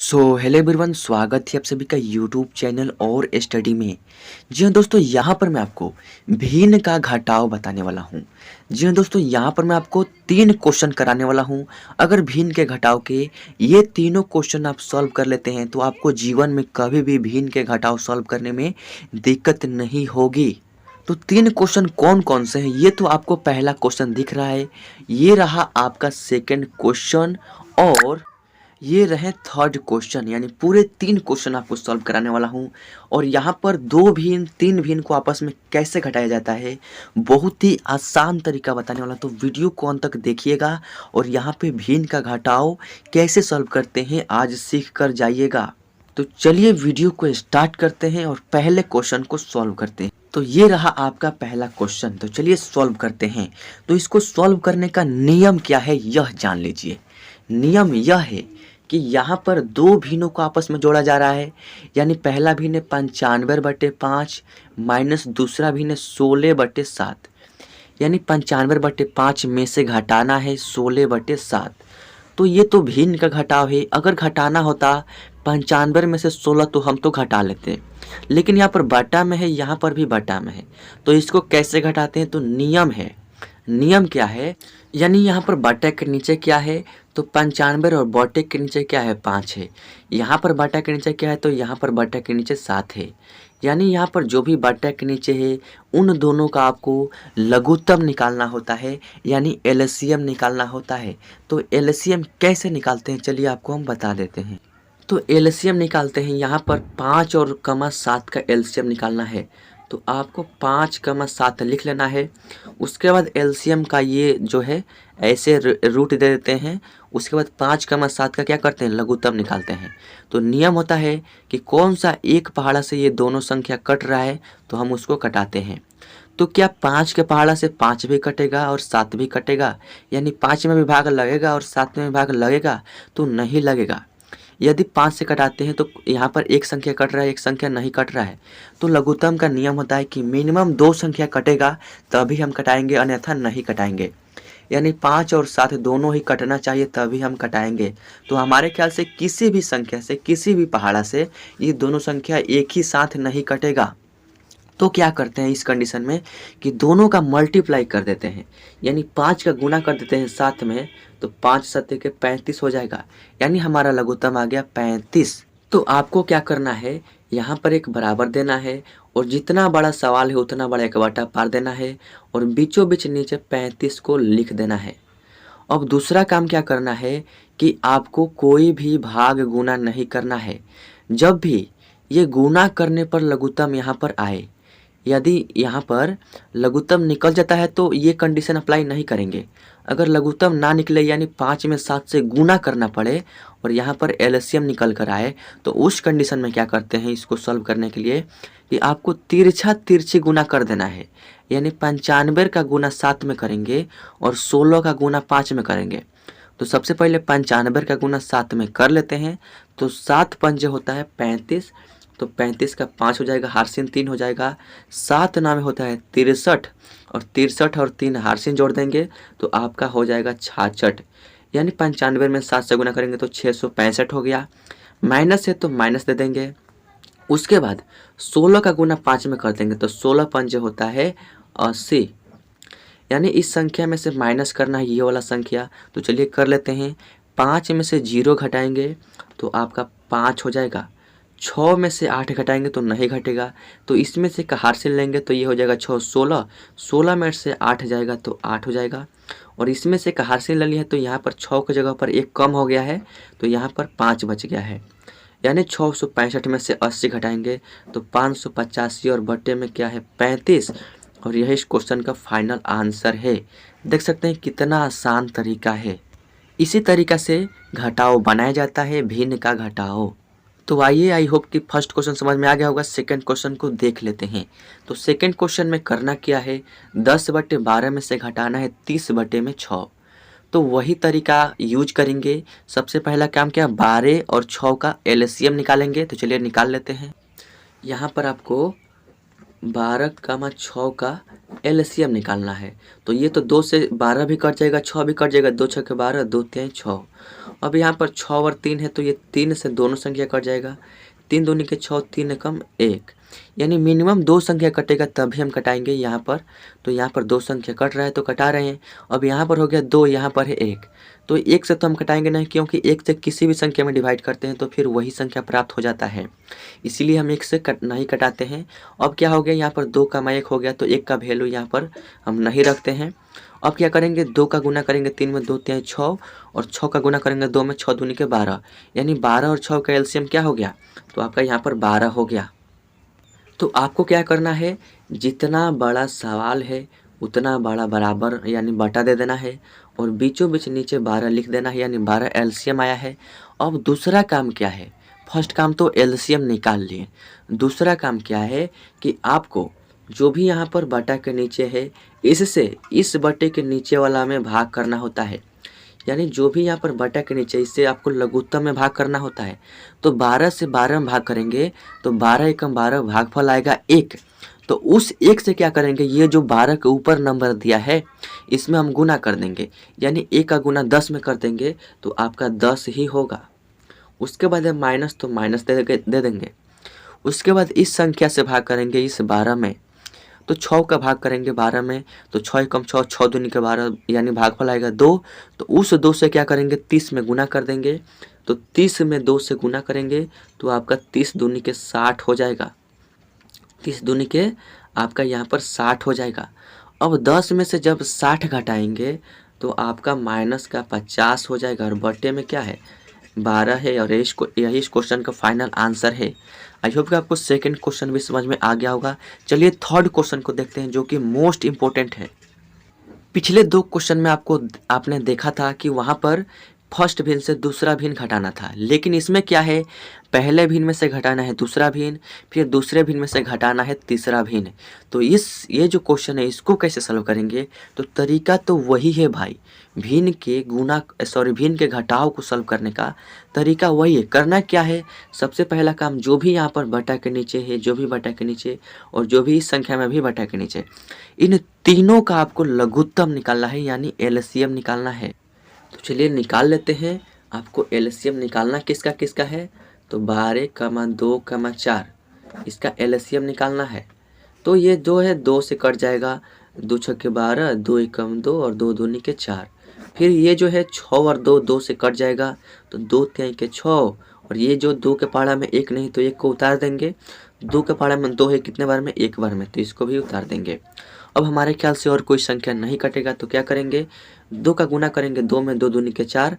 Hello everyone, स्वागत है आप सभी का यूट्यूब चैनल और स्टडी में। जी हाँ दोस्तों, यहाँ पर मैं आपको भिन्न का घटाव बताने वाला हूँ। जी हाँ दोस्तों, यहाँ पर मैं आपको 3 क्वेश्चन कराने वाला हूँ। अगर भिन्न के घटाव के ये तीनों क्वेश्चन आप सॉल्व कर लेते हैं तो आपको जीवन में कभी भी भिन्न के घटाव सॉल्व करने में दिक्कत नहीं होगी। तो 3 क्वेश्चन कौन कौन से हैं ये तो आपको पहला क्वेश्चन दिख रहा है, ये रहा आपका सेकेंड क्वेश्चन और ये रहे थर्ड क्वेश्चन। यानी पूरे 3 क्वेश्चन आपको सॉल्व कराने वाला हूँ। और यहाँ पर 2 भिन्न 3 भिन्न को आपस में कैसे घटाया जाता है बहुत ही आसान तरीका बताने वाला, तो वीडियो को अंत तक देखिएगा और यहाँ पे भिन्न का घटाव कैसे सॉल्व करते हैं आज सीख कर जाइएगा। तो चलिए वीडियो को स्टार्ट करते हैं और पहले क्वेश्चन को सॉल्व करते हैं। तो ये रहा आपका पहला क्वेश्चन, तो चलिए सॉल्व करते हैं। तो इसको सॉल्व करने का नियम क्या है यह जान लीजिए। नियम यह है कि यहाँ पर 2 भिन्नों को आपस में जोड़ा जा रहा है। यानी पहला भिन्न 95/5 माइनस दूसरा भिन्न 16/7। यानी 95/5 में से घटाना है 16/7। तो ये तो भिन्न का घटाव है। अगर घटाना होता 95 में से 16 तो हम तो घटा लेते, लेकिन यहाँ पर बटा में है, यहाँ पर भी बटा में है। तो इसको कैसे घटाते हैं, तो नियम है। नियम क्या है, यानी यहाँ पर बटे के नीचे क्या है तो 95 और बटे के नीचे क्या है 5 है। यहाँ पर बटे के नीचे क्या है तो यहाँ पर बटे के नीचे 7 है। यानी यहाँ पर जो भी बटे के नीचे है उन दोनों का आपको लघुत्तम निकालना होता है, यानी एलसीएम निकालना होता है। तो एलसीएम कैसे निकालते हैं चलिए आपको हम बता देते हैं। तो एलसीएम निकालते हैं, यहाँ पर 5 और कमा 7 का एलसीएम निकालना है। तो आपको 5 कमा 7 लिख लेना है। उसके बाद एलसीएम का ये जो है ऐसे रूट दे देते हैं। उसके बाद 5 कमा 7 का क्या करते हैं लघुत्तम निकालते हैं। तो नियम होता है कि कौन सा एक पहाड़ा से ये दोनों संख्या कट रहा है तो हम उसको कटाते हैं। तो क्या 5 के पहाड़ा से 5 भी कटेगा और 7 भी कटेगा, यानी 5 में भी भाग लगेगा और 7 में भी भाग लगेगा, तो नहीं लगेगा। यदि 5 से कटाते हैं तो यहाँ पर एक संख्या कट रहा है, एक संख्या नहीं कट रहा है। तो लघुत्तम का नियम होता है कि मिनिमम 2 संख्या कटेगा तभी हम कटाएंगे, अन्यथा नहीं कटाएंगे। यानी 5 और 7 दोनों ही कटना चाहिए तभी हम कटाएंगे। तो हमारे ख्याल से किसी भी संख्या से, किसी भी पहाड़ा से ये दोनों संख्या एक ही साथ नहीं कटेगा। तो क्या करते हैं इस कंडीशन में कि दोनों का मल्टीप्लाई कर देते हैं, यानी 5 का गुना कर देते हैं 7 में, तो 5 सत्ते के 35 हो जाएगा। यानी हमारा लघुत्तम आ गया 35। तो आपको क्या करना है, यहाँ पर एक बराबर देना है और जितना बड़ा सवाल है उतना बड़ा एक बटा पार देना है और बीचों बीच नीचे 35 को लिख देना है। अब दूसरा काम क्या करना है कि आपको कोई भी भाग गुना नहीं करना है। जब भी ये गुना करने पर लघुत्तम यहाँ पर आए, यदि यहाँ पर लघुत्तम निकल जाता है तो ये कंडीशन अप्लाई नहीं करेंगे। अगर लघुत्तम ना निकले यानी 5 में 7 से गुना करना पड़े और यहाँ पर एलसीएम निकल कर आए, तो उस कंडीशन में क्या करते हैं इसको सॉल्व करने के लिए कि आपको तिरछा तिरछी गुना कर देना है। यानी 95 का गुना 7 में करेंगे और 16 का गुना 5 में करेंगे। तो सबसे पहले 95 का गुना 7 में कर लेते हैं। तो 7 पंजे होता है 35, तो 35 का 5 हो जाएगा, हारसिन 3 हो जाएगा। 7 नामे होता है 63 और 63 और 3 हारसिन जोड़ देंगे तो आपका हो जाएगा 66। यानी 95 में 7 से गुना करेंगे तो 665 हो गया। माइनस है तो माइनस दे देंगे। उसके बाद 16 का गुना 5 में कर देंगे तो 16 पंजे होता है 80। यानी इस संख्या में से माइनस करना है ये वाला संख्या, तो चलिए कर लेते हैं। 5 में से 0 घटाएंगे तो आपका 5 हो जाएगा। 6 में से 8 घटाएंगे तो नहीं घटेगा, तो इसमें से का हारसिल लेंगे तो ये हो जाएगा 6 16। 16 में से 8 जाएगा तो 8 हो जाएगा और इसमें से का हारसिल ले लिया है तो यहाँ पर 6 की जगह पर 1 कम हो गया है तो यहाँ पर 5 बच गया है। यानी 665 में से 80 घटाएंगे तो 585 और बटे में क्या है 35, और यही इस क्वेश्चन का फाइनल आंसर है। देख सकते हैं कितना आसान तरीका है। इसी तरीका से घटाव बनाया जाता है, भिन्न का घटाव। तो आइए, आई होप कि फर्स्ट क्वेश्चन समझ में आ गया होगा। सेकंड क्वेश्चन को देख लेते हैं। तो सेकंड क्वेश्चन में करना क्या है, 10/12 में से घटाना है 30/6। तो वही तरीका यूज करेंगे। सबसे पहला काम क्या, 12 और 6 का एलसीएम निकालेंगे। तो चलिए निकाल लेते हैं। यहाँ पर आपको 12, 6 का एलसीएम निकालना है। तो ये तो 2 से 12 भी कट जाएगा, 6 भी कट जाएगा, 2 6 के 12, 2 तिहाई 6। अब यहाँ पर 6 और 3 है तो ये 3 से दोनों संख्या कट जाएगा, 3 दूनी के 6, 3 एकम 1, यानी मिनिमम 2 संख्या कटेगा तभी हम कटाएंगे यहाँ पर। तो यहाँ पर 2 संख्या कट रहा है तो कटा रहे हैं। अब यहाँ पर हो गया 2, यहाँ पर है 1, तो 1 से तो हम कटाएंगे नहीं, क्योंकि 1 से किसी भी संख्या में डिवाइड करते हैं तो फिर वही संख्या प्राप्त हो जाता है, इसीलिए हम 1 से नहीं कटाते हैं। अब क्या हो गया, यहाँ पर 2 का 1 हो गया तो 1 का वैल्यू यहाँ पर हम नहीं रखते हैं। अब क्या करेंगे, 2 का गुना करेंगे 3 में, 2 तिहाई 6, और 6 का गुना करेंगे 2 में, 6 दूनी के 12, यानी 12 और 6 का एलसीएम क्या हो गया, तो आपका यहाँ पर 12 हो गया। तो आपको क्या करना है, जितना बड़ा सवाल है उतना बड़ा बराबर यानी बटा दे देना है, और बीचों बीच नीचे 12 लिख देना है, यानी 12 एलसीएम आया है। अब दूसरा काम क्या है, फर्स्ट काम तो एलसीएम निकाल लिए, दूसरा काम क्या है कि आपको जो भी यहाँ पर बटा के नीचे है इससे इस बटे के नीचे वाला में भाग करना होता है, यानी जो भी यहाँ पर बटा के नीचे इससे आपको लघुत्तम में भाग करना होता है। तो 12 से 12 में भाग करेंगे तो 12 एकम 12 भागफल आएगा 1। तो उस 1 से क्या करेंगे, ये जो 12 के ऊपर नंबर दिया है इसमें हम गुना कर देंगे, यानी 1 का गुना 10 में कर देंगे तो आपका 10 ही होगा। उसके बाद है माइनस, तो माइनस दे देंगे। उसके बाद इस संख्या से भाग करेंगे इस 12 में, तो 6 का भाग करेंगे 12 में, तो 6 एकम 6, 6 दूनी के 12, यानी भागफल आएगा 2। तो उस 2 से क्या करेंगे, 30 में गुना कर देंगे, तो 30 में 2 से गुना करेंगे तो आपका 30 दूनी के 60 हो जाएगा, 30 दूनी के आपका यहाँ पर 60 हो जाएगा। अब 10 में से जब 60 घटाएंगे तो आपका माइनस का 50 हो जाएगा, और बटे में क्या है 12 है, और यही इस क्वेश्चन का फाइनल आंसर है। आई होप कि आपको सेकंड क्वेश्चन भी समझ में आ गया होगा। चलिए थर्ड क्वेश्चन को देखते हैं जो कि मोस्ट इम्पोर्टेंट है। पिछले 2 क्वेश्चन में आपने देखा था कि वहाँ पर फर्स्ट भिन्न से दूसरा भिन्न घटाना था, लेकिन इसमें क्या है, पहले भिन्न में से घटाना है दूसरा भिन्न, फिर दूसरे भिन्न में से घटाना है तीसरा भिन्न। तो ये जो क्वेश्चन है इसको कैसे सॉल्व करेंगे, तो तरीका तो वही है भाई, भिन्न के घटाव को सॉल्व करने का तरीका वही है। करना क्या है, सबसे पहला काम जो भी यहाँ पर बटा के नीचे है, जो भी बटा के नीचे और जो भी इस संख्या में भी बटा के नीचे, इन तीनों का आपको लघुत्तम निकालना है, यानी एलसीएम निकालना है। तो चलिए निकाल लेते हैं। आपको एलसीएम निकालना किसका किसका है, तो 12, 2, 4 इसका एलसीएम निकालना है। तो ये 2 है, 2 से कट जाएगा, 2 छक्के 12, 2 एकम 2 और 2 दूनी के 4। फिर ये जो है 6 और 2, 2 से कट जाएगा तो 2 तिहाई के 6, और ये जो 2 के पहाड़ा में 1 नहीं तो 1 को उतार देंगे, 2 के पहाड़ा में 2 है कितने बार में, 1 बार में, तो इसको भी उतार देंगे। अब हमारे ख्याल से और कोई संख्या नहीं कटेगा तो क्या करेंगे, 2 का गुना करेंगे 2 में, 2 दूनी के 4,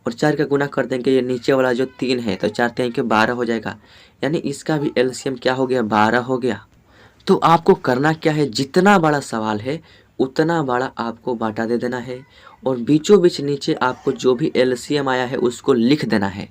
और 4 का गुना कर देंगे ये नीचे वाला जो 3 है, तो 4 तिहाई के 12 हो जाएगा, यानी इसका भी एलसीएम क्या हो गया, 12 हो गया। तो आपको करना क्या है, जितना बड़ा सवाल है उतना बड़ा आपको बाटा दे देना है, और बीचों बीच नीचे आपको जो भी एलसीएम आया है उसको लिख देना है।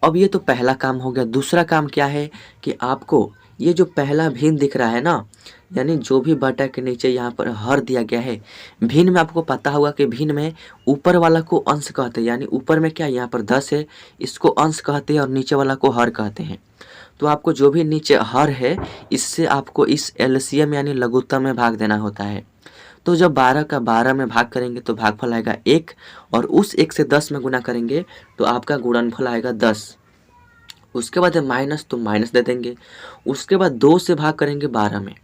अब ये तो पहला काम हो गया। दूसरा काम क्या है कि आपको ये जो पहला भिन्न दिख रहा है ना, यानी जो भी बटा के नीचे यहाँ पर हर दिया गया है, भिन्न में आपको पता होगा कि भिन्न में ऊपर वाला को अंश कहते हैं, यानी ऊपर में क्या यहाँ पर 10 है इसको अंश कहते हैं और नीचे वाला को हर कहते हैं। तो आपको जो भी नीचे हर है इससे आपको इस एलसीएम यानी लघुत्तम में भाग देना होता है। तो जब 12 का 12 में भाग करेंगे तो भागफल आएगा 1, और उस 1 से 10 में गुना करेंगे तो आपका गुणनफल आएगा 10। उसके बाद है माइनस, तो माइनस दे देंगे। उसके बाद 2 से भाग करेंगे 12 में,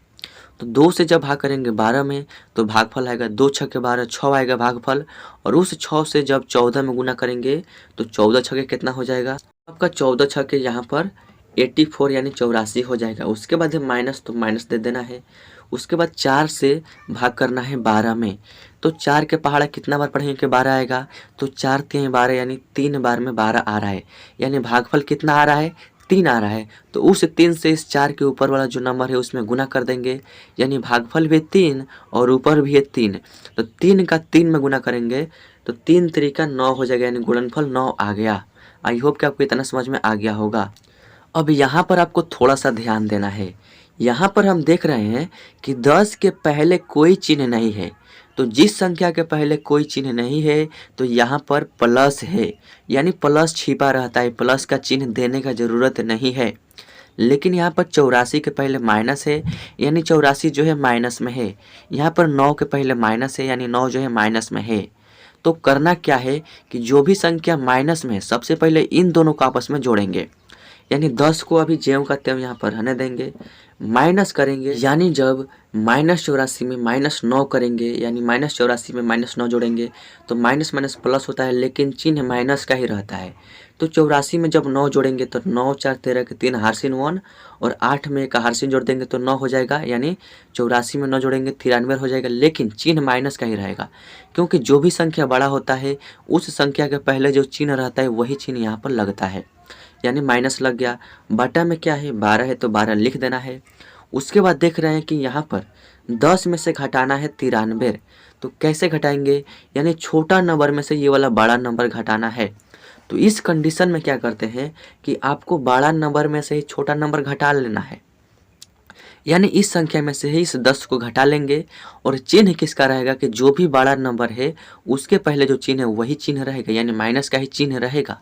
तो 2 से जब भाग करेंगे 12 में तो भागफल आएगा 2 छक्के 12, 6 आएगा भागफल, और उस 6 से जब 14 में गुना करेंगे तो 14 छक्के कितना हो जाएगा, आपका 14 छक्के यहाँ पर 84 यानी 84 हो जाएगा। उसके बाद है माइनस, तो माइनस दे देना है। उसके बाद 4 से भाग करना है 12 में, तो 4 के पहाड़ा कितना बार पढ़ेंगे कि 12 आएगा, तो 4 तिहाई 12 यानी 3 बार में 12 आ रहा है, यानी भागफल कितना आ रहा है, 3 आ रहा है। तो उस 3 से इस 4 के ऊपर वाला जो नंबर है उसमें गुना कर देंगे, यानी भागफल भी 3 और ऊपर भी है 3, तो 3 का 3 में गुना करेंगे तो 3 तरीका 9 हो जाएगा, यानी गुणनफल 9 आ गया। आई होप कि आपको इतना समझ में आ गया होगा। अब यहाँ पर आपको थोड़ा सा ध्यान देना है। यहाँ पर हम देख रहे हैं कि 10 के पहले कोई चिन्ह नहीं है, तो जिस संख्या के पहले कोई चिन्ह नहीं है तो यहाँ पर प्लस है, यानी प्लस छिपा रहता है, प्लस का चिन्ह देने का ज़रूरत नहीं है। लेकिन यहाँ पर 84 के पहले माइनस है, यानी 84 जो है माइनस में है। यहाँ पर 9 के पहले माइनस है, यानी 9 जो है माइनस में है। तो करना क्या है कि जो भी संख्या माइनस में है सबसे पहले इन दोनों को आपस में जोड़ेंगे, यानी 10 को अभी ज्यों का त्यों यहाँ पर रहने देंगे, माइनस करेंगे, यानी जब -84 में -9 करेंगे, यानी -84 में -9 जोड़ेंगे तो माइनस माइनस प्लस होता है, लेकिन चिन्ह माइनस का ही रहता है। तो 84 में जब 9 जोड़ेंगे तो 9 4 13 के 3 हारसिन 1 और 8 में एक हारसिन जोड़ देंगे तो 9 हो जाएगा, यानी 84 में 9 जोड़ेंगे 93 हो जाएगा, लेकिन चिन्ह माइनस का ही रहेगा, क्योंकि जो भी संख्या बड़ा होता है उस संख्या के पहले जो चिन्ह रहता है वही चिन्ह यहाँ पर लगता है, यानी माइनस लग गया। बटा में क्या है 12 है तो 12 लिख देना है। उसके बाद देख रहे हैं कि यहाँ पर 10 में से घटाना है 93, तो कैसे घटाएंगे, यानी छोटा नंबर में से ये वाला बड़ा नंबर घटाना है। तो इस कंडीशन में क्या करते हैं कि आपको बड़ा नंबर में से ही छोटा नंबर घटा लेना है, यानी इस संख्या में से ही इस 10 को घटा लेंगे और चिन्ह किसका रहेगा कि जो भी बड़ा नंबर है उसके पहले जो चिन्ह है वही चिन्ह रहेगा, यानी माइनस का ही चिन्ह रहेगा।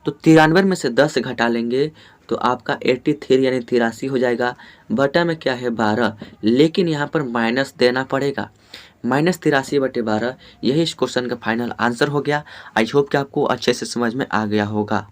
तो 93 में से 10 घटा लेंगे तो आपका 83 यानी 83 हो जाएगा। बटा में क्या है 12, लेकिन यहाँ पर माइनस देना पड़ेगा, -83/12। यही इस क्वेश्चन का फाइनल आंसर हो गया। आई होप कि आपको अच्छे से समझ में आ गया होगा।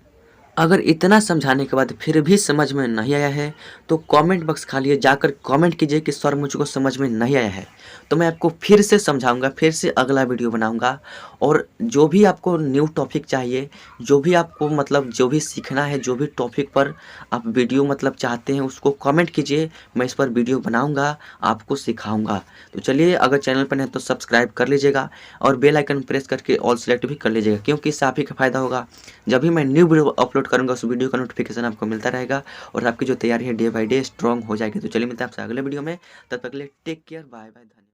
अगर इतना समझाने के बाद फिर भी समझ में नहीं आया है तो कमेंट बॉक्स खाली जाकर कमेंट कीजिए कि सर मुझको समझ में नहीं आया है, तो मैं आपको फिर से समझाऊंगा, फिर से अगला वीडियो बनाऊंगा। और जो भी आपको न्यू टॉपिक चाहिए, जो भी आपको मतलब जो भी सीखना है, जो भी टॉपिक पर आप वीडियो मतलब चाहते हैं उसको कमेंट कीजिए, मैं इस पर वीडियो बनाऊँगा, आपको सिखाऊँगा। तो चलिए, अगर चैनल पर नहीं तो सब्सक्राइब कर लीजिएगा और बेल आइकन प्रेस करके ऑल सेलेक्ट भी कर लीजिएगा, क्योंकि इससे आप ही का फायदा होगा। जब भी मैं न्यू वीडियो अपलोड करूंगा उस वीडियो का नोटिफिकेशन आपको मिलता रहेगा और आपकी जो तैयारी है डे बाय डे स्ट्रॉन्ग हो जाएगी। तो चलिए मिलते हैं आपसे अगले वीडियो में, तब तक के लिए टेक केयर, बाय बाय, धन्यवाद।